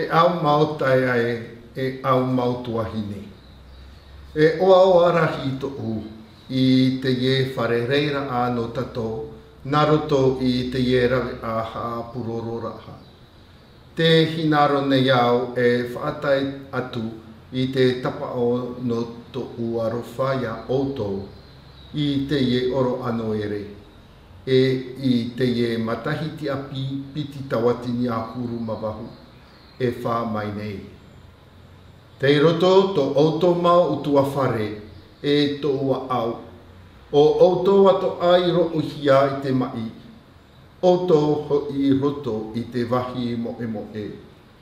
e au mautai ai e au mautuahine. E oa o arahi to u i te ie whare reira anō tatou, naroto i te ie rawe aha puroro raha. Te hinaro nei au e whaatai atu i te tapa o no to uarofa ia outou i te ie oro ano ere. E i te ie matahiti api piti tawatini a huru mawahu e wha mai nei. Te roto to outou mau utua whare e to ua au. O outou ato ai ro uhia i te mai. Outou ho i roto i te wahi mo e.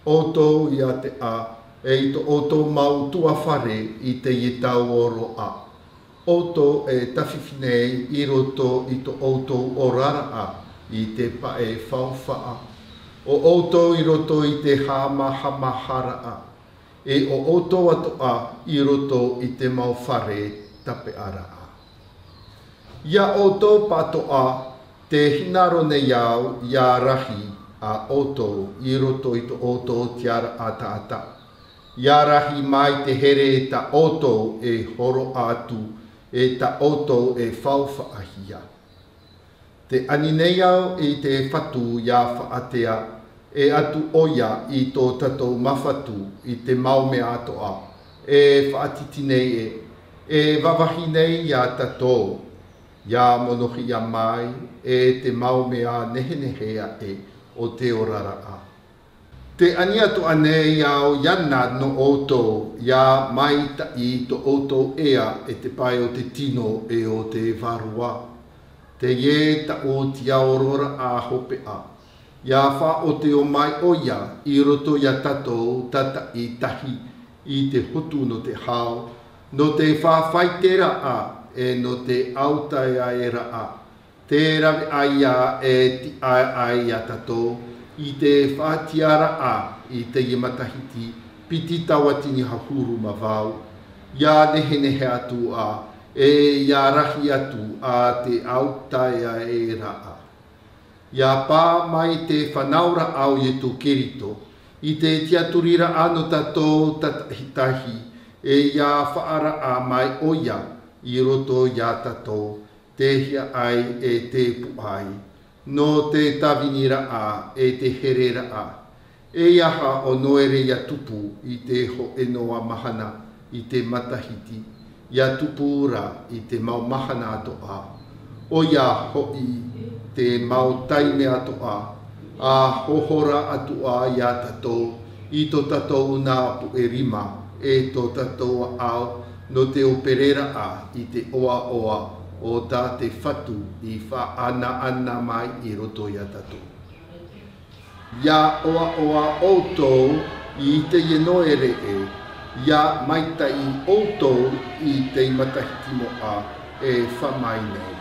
Outou i a te a e i to outou mau utua whare i te i tau oro a. Outou e tawhiwhinei i roto i to outou orara a i te pae whauwhaa. O outou i roto i te hama hamahara a. E o outou ato a i roto i te mau whare tape ara a. Ia outou pato a te hinaro nei au ia rahi a outou i roto i to outou tiara a taata. Ia rahi mai te here ta outou e horo atu e ta outou e whauwhaahia. Te ani nei au i te whatu ia whaatea e atu oia i tō tatou mawhatu i te maume atoa e whaatiti nei e wawahi nei ia tatou ia monohi ia mai e te maume a nehenehea e o te orara a. Te ani atu anei au iana no outou ia mai ta i to outou ea e te pai o te tino e o te varua. Te ie ta o ti aurora a hope a. Ia wha o te o mai oia i roto ia tatou tata i tahi i te hutu no te hao, no te whawhaitera a e no te autai aera a. Te rawe aia e ti ai a tatou i te whaatiara a i te iamatahiti piti tawatini hahuru mawau. Ia nehenehe atu a e ia rahi atu a te autai aera a. Ia pā mai te whanaura au i tō kerito, i te tiaturira ano tatou tatahitahi, e ia whaara a mai oia i roto ia tatou, te hia ai e te puai, no te tawinira a e te herera a. E iaha o noere ia tupu i te ho enoa mahana i te matahiti, ia tupu ura i te mau mahana ato a. O ia hoi te mau taime atoa, a hohora atua ia tatou, i tō tatou nā pu e rima, e tō tatou au, no te operera a i te oa oa, o tā te whatu i wha ana mai i roto ia tatou. Ia oa oa outou i te inoere e, ia maita i outou i te matahiti mo a e whamai nei.